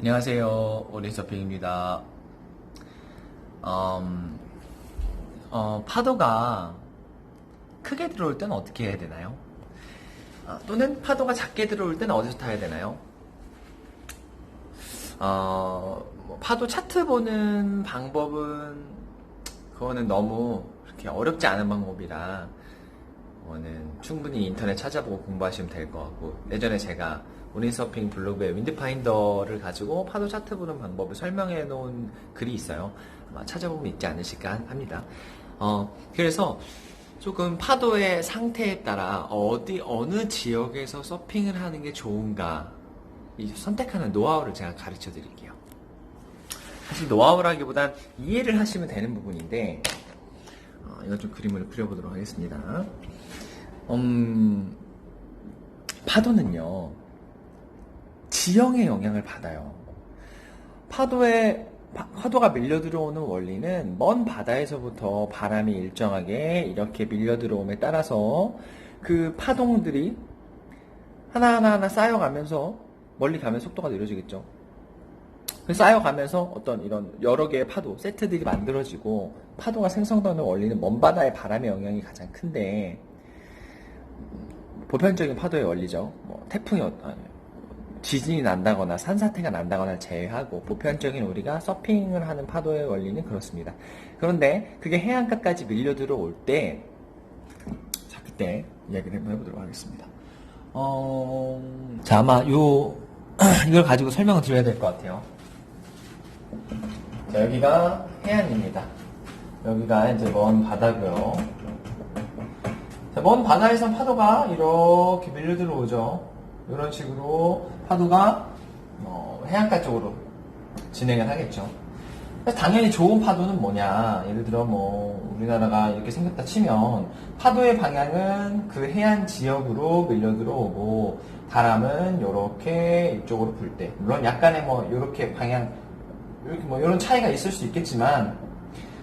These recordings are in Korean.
안녕하세요. 오린서핑입니다. 파도가 크게 들어올 때는 어떻게 해야 되나요? 또는 파도가 작게 들어올 때는 어디서 타야 되나요? 파도 차트 보는 방법은 그거는 너무 그렇게 어렵지 않은 방법이라 그거는 충분히 인터넷 찾아보고 공부하시면 될 것 같고, 예전에 제가 오린서핑 블로그에 윈드파인더를 가지고 파도 차트 보는 방법을 설명해 놓은 글이 있어요. 아마 찾아보면 있지 않으실까 합니다. 그래서 조금 파도의 상태에 따라 어느 지역에서 서핑을 하는 게 좋은가, 이 선택하는 노하우를 제가 가르쳐 드릴게요. 사실 노하우라기보단 이해를 하시면 되는 부분인데, 이거 좀 그림을 그려보도록 하겠습니다. 파도는요, 지형의 영향을 받아요. 파도가 밀려 들어오는 원리는 먼 바다에서부터 바람이 일정하게 이렇게 밀려 들어옴에 따라서 그 파동들이 하나하나 쌓여가면서 멀리 가면 속도가 느려지겠죠. 쌓여가면서 어떤 이런 여러 개의 파도, 세트들이 만들어지고 파도가 생성되는 원리는 먼 바다의 바람의 영향이 가장 큰데, 보편적인 파도의 원리죠. 지진이 난다거나 산사태가 난다거나 제외하고 보편적인 우리가 서핑을 하는 파도의 원리는 그렇습니다. 그런데 그게 해안가까지 밀려 들어올 때, 자, 그때 이야기를 한번 해보도록 하겠습니다. 자, 아마 이걸 가지고 설명을 드려야 될 것 같아요. 자, 여기가 해안입니다. 여기가 이제 먼 바다고요. 자, 먼 바다에선 파도가 이렇게 밀려 들어오죠. 이런 식으로 파도가 해안가 쪽으로 진행을 하겠죠. 그래서 당연히 좋은 파도는 뭐냐, 예를 들어 우리나라가 이렇게 생겼다 치면 파도의 방향은 그 해안 지역으로 밀려 들어오고 바람은 이렇게 이쪽으로 불 때, 물론 약간의 이렇게 방향, 이렇게 이런 차이가 있을 수 있겠지만,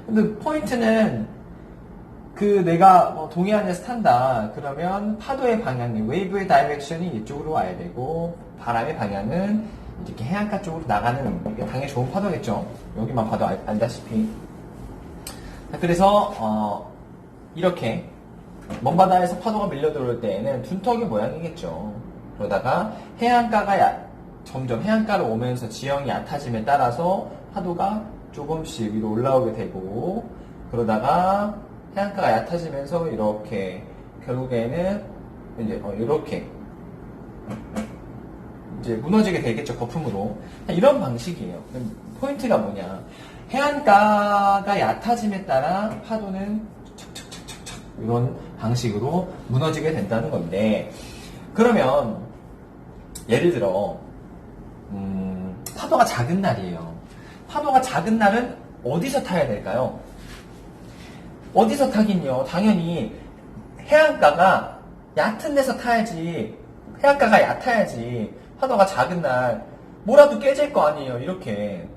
근데 포인트는 내가 동해안에서 탄다 그러면 파도의 방향이, 웨이브의 다이렉션이 이쪽으로 와야 되고 바람의 방향은 이렇게 해안가 쪽으로 나가는 게 당연히 좋은 파도겠죠. 여기만 봐도 알다시피. 그래서 이렇게 먼 바다에서 파도가 밀려 들어올 때에는 둔턱의 모양이겠죠. 그러다가 해안가가 점점 해안가로 오면서 지형이 얕아짐에 따라서 파도가 조금씩 위로 올라오게 되고, 그러다가 해안가가 얕아지면서 이렇게 결국에는 이제 이렇게 이제 무너지게 되겠죠, 거품으로. 이런 방식이에요. 포인트가 뭐냐, 해안가가 얕아짐에 따라 파도는 척척척척척 이런 방식으로 무너지게 된다는 건데, 그러면 예를 들어 파도가 작은 날이에요. 파도가 작은 날은 어디서 타야 될까요? 어디서 타긴요, 당연히 해안가가 얕은 데서 타야지. 해안가가 얕아야지 파도가 작은 날 뭐라도 깨질 거 아니에요, 이렇게.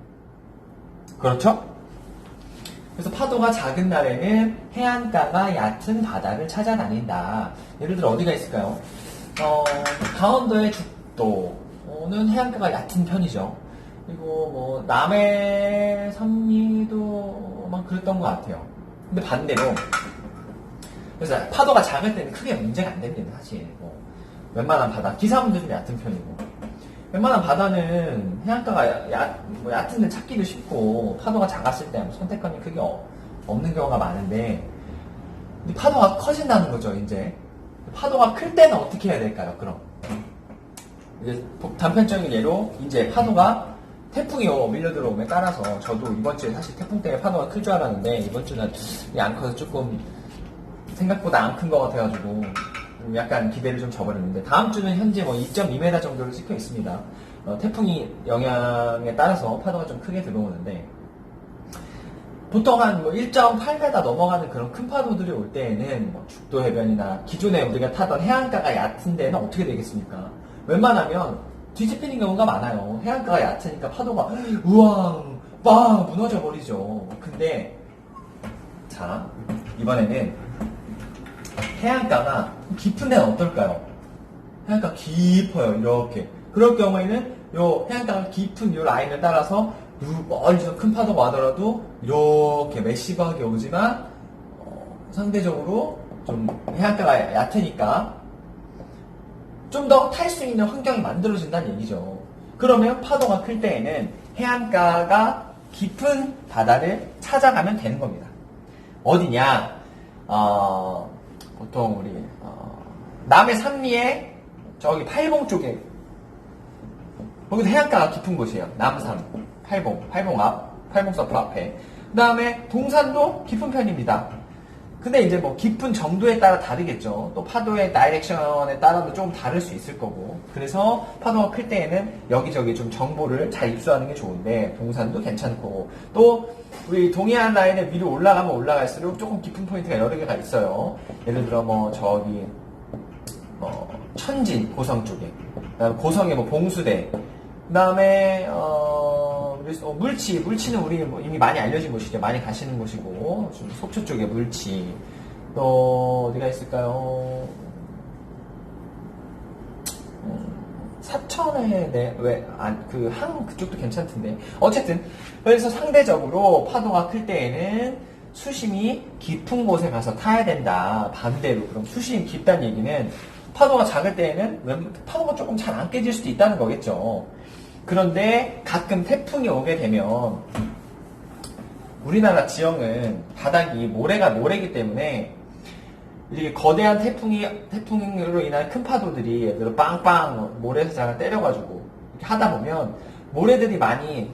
그렇죠? 그래서 파도가 작은 날에는 해안가가 얕은 바다를 찾아다닌다. 예를 들어 어디가 있을까요? 강원도의 죽도는 해안가가 얕은 편이죠. 그리고 남해 삼리도만 그랬던 것 같아요. 근데 반대로, 그래서 파도가 작을 때는 크게 문제가 안 됩니다, 사실. 웬만한 바다, 기사문도 좀 얕은 편이고, 웬만한 바다는 해안가가 얕은 데 찾기도 쉽고, 파도가 작았을 때 선택권이 크게 없는 경우가 많은데, 근데 파도가 커진다는 거죠, 이제. 파도가 클 때는 어떻게 해야 될까요, 그럼? 이제 단편적인 예로, 이제 파도가 태풍이 밀려 들어옴에 따라서, 저도 이번 주에 사실 태풍 때문에 파도가 클 줄 알았는데 이번 주는 안 커서 조금 생각보다 안 큰 것 같아가지고 약간 기대를 좀 저버렸는데, 다음 주는 현재 2.2m 정도로 찍혀 있습니다. 태풍이 영향에 따라서 파도가 좀 크게 들어오는데, 보통 한 1.8m 넘어가는 그런 큰 파도들이 올 때에는 죽도 해변이나 기존에 우리가 타던 해안가가 얕은 데는 어떻게 되겠습니까? 웬만하면 뒤집히는 경우가 많아요. 해안가가 얕으니까 파도가 우왕 빵 무너져 버리죠. 근데 자, 이번에는 해안가가 깊은 데는 어떨까요? 해안가 깊어요, 이렇게. 그럴 경우에는 요 해안가가 깊은 요 라인을 따라서 멀리서 큰 파도가 와더라도 이렇게 매시브하게 오지만 상대적으로 좀 해안가가 얕으니까 좀 더 탈 수 있는 환경이 만들어진다는 얘기죠. 그러면 파도가 클 때에는 해안가가 깊은 바다를 찾아가면 되는 겁니다. 어디냐? 보통 우리 남해 삼리에 저기 팔봉 쪽에 거기도 해안가가 깊은 곳이에요. 남산, 팔봉 앞, 팔봉 서프 앞에. 그 다음에 동산도 깊은 편입니다. 근데 이제 뭐 깊은 정도에 따라 다르겠죠. 또 파도의 다이렉션에 따라도 좀 다를 수 있을 거고. 그래서 파도가 클 때에는 여기저기 좀 정보를 잘 입수하는 게 좋은데 동산도 괜찮고 또 우리 동해안 라인에 위로 올라가면 올라갈수록 조금 깊은 포인트가 여러 개가 있어요. 예를 들어 뭐 저기 천진 고성 쪽에, 그다음에 고성에 뭐 봉수대, 그다음에 물치는 우리 뭐 이미 많이 알려진 곳이죠. 많이 가시는 곳이고, 좀 속초 쪽에 물치. 또 어디가 있을까요? 사천에 그쪽도 괜찮던데. 어쨌든 그래서 상대적으로 파도가 클 때에는 수심이 깊은 곳에 가서 타야 된다. 반대로 그럼 수심이 깊다는 얘기는 파도가 작을 때에는 파도가 조금 잘 안 깨질 수도 있다는 거겠죠. 그런데 가끔 태풍이 오게 되면 우리나라 지형은 바닥이 모래기 때문에 이렇게 거대한 태풍으로 인한 큰 파도들이 예를 들어 빵빵 모래사장을 때려가지고 이렇게 하다 보면 모래들이 많이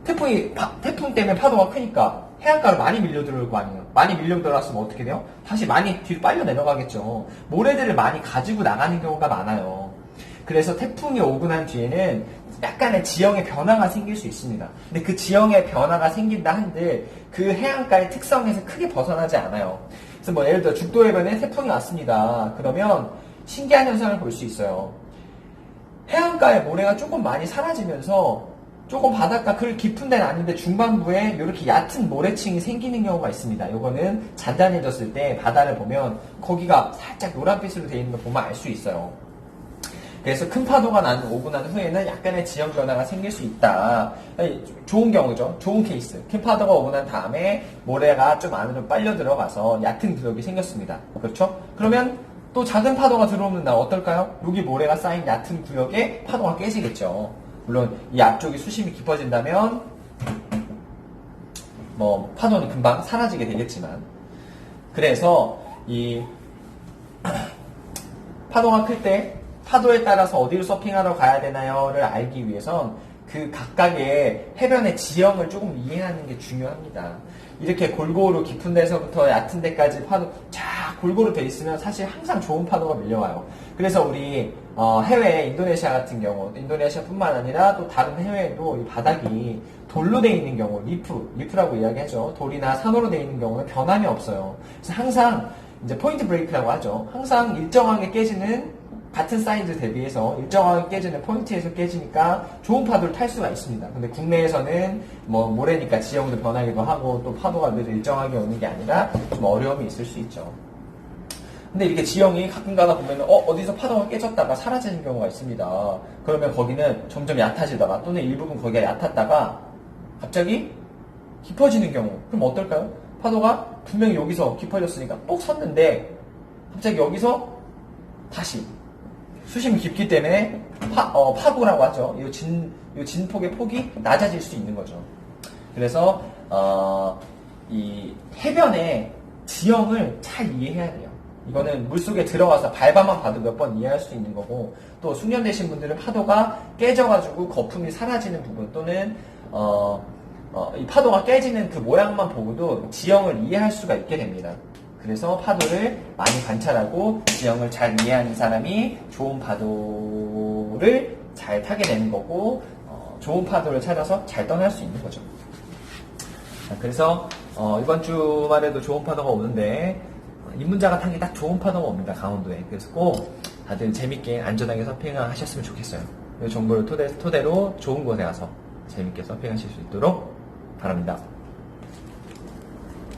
태풍 때문에 파도가 크니까 해안가로 많이 밀려 들어올 거 아니에요. 많이 밀려 들어왔으면 어떻게 돼요? 다시 많이 뒤로 빨려 내려가겠죠. 모래들을 많이 가지고 나가는 경우가 많아요. 그래서 태풍이 오고 난 뒤에는 약간의 지형의 변화가 생길 수 있습니다. 근데 그 지형의 변화가 생긴다 한들 그 해안가의 특성에서 크게 벗어나지 않아요. 그래서 뭐 예를 들어 죽도해변에 태풍이 왔습니다. 그러면 신기한 현상을 볼 수 있어요. 해안가의 모래가 조금 많이 사라지면서 조금 바닷가 그 깊은 데는 아닌데 중반부에 이렇게 얕은 모래층이 생기는 경우가 있습니다. 이거는 잔잔해졌을 때 바다를 보면 거기가 살짝 노란빛으로 되어 있는 걸 보면 알 수 있어요. 그래서 큰 파도가 오고 난 후에는 약간의 지형 변화가 생길 수 있다. 좋은 경우죠. 좋은 케이스. 큰 파도가 오고 난 다음에 모래가 좀 안으로 빨려 들어가서 얕은 구역이 생겼습니다. 그렇죠? 그러면 또 작은 파도가 들어오는 날 어떨까요? 여기 모래가 쌓인 얕은 구역에 파도가 깨지겠죠. 물론 이 앞쪽이 수심이 깊어진다면 뭐 파도는 금방 사라지게 되겠지만, 그래서 이 파도가 클 때 파도에 따라서 어디로 서핑하러 가야 되나요를 알기 위해선 그 각각의 해변의 지형을 조금 이해하는 게 중요합니다. 이렇게 골고루 깊은 데서부터 얕은 데까지 파도 쫙 골고루 돼 있으면 사실 항상 좋은 파도가 밀려와요. 그래서 우리 해외 인도네시아 같은 경우, 인도네시아뿐만 아니라 또 다른 해외에도 이 바닥이 돌로 돼 있는 경우, 리프라고 이야기하죠. 돌이나 산호로 돼 있는 경우는 변함이 없어요. 그래서 항상 이제 포인트 브레이크라고 하죠. 항상 일정하게 깨지는, 같은 사이즈 대비해서 일정하게 깨지는 포인트에서 깨지니까 좋은 파도를 탈 수가 있습니다. 근데 국내에서는 뭐 모래니까 지형도 변하기도 하고 또 파도가 늘 일정하게 오는 게 아니라 좀 어려움이 있을 수 있죠. 근데 이렇게 지형이 가끔 가다 보면 어디서 파도가 깨졌다가 사라지는 경우가 있습니다. 그러면 거기는 점점 얕아지다가 또는 일부분 거기가 얕았다가 갑자기 깊어지는 경우, 그럼 어떨까요? 파도가 분명히 여기서 깊어졌으니까 꼭 섰는데 갑자기 여기서 다시 수심이 깊기 때문에 파고라고 하죠. 이 진폭의 폭이 낮아질 수 있는 거죠. 그래서 이 해변의 지형을 잘 이해해야 돼요. 이거는 물속에 들어가서 밟아만 봐도 몇 번 이해할 수 있는 거고, 또 숙련되신 분들은 파도가 깨져가지고 거품이 사라지는 부분 또는 이 파도가 깨지는 그 모양만 보고도 지형을 이해할 수가 있게 됩니다. 그래서 파도를 많이 관찰하고 지형을 잘 이해하는 사람이 좋은 파도를 잘 타게 되는 거고, 좋은 파도를 찾아서 잘 떠날 수 있는 거죠. 그래서 이번 주말에도 좋은 파도가 오는데 입문자가 타기 딱 좋은 파도가 옵니다. 강원도에. 그래서 꼭 다들 재밌게 안전하게 서핑을 하셨으면 좋겠어요. 이 정보를 토대로 좋은 곳에 가서 재밌게 서핑하실 수 있도록 바랍니다.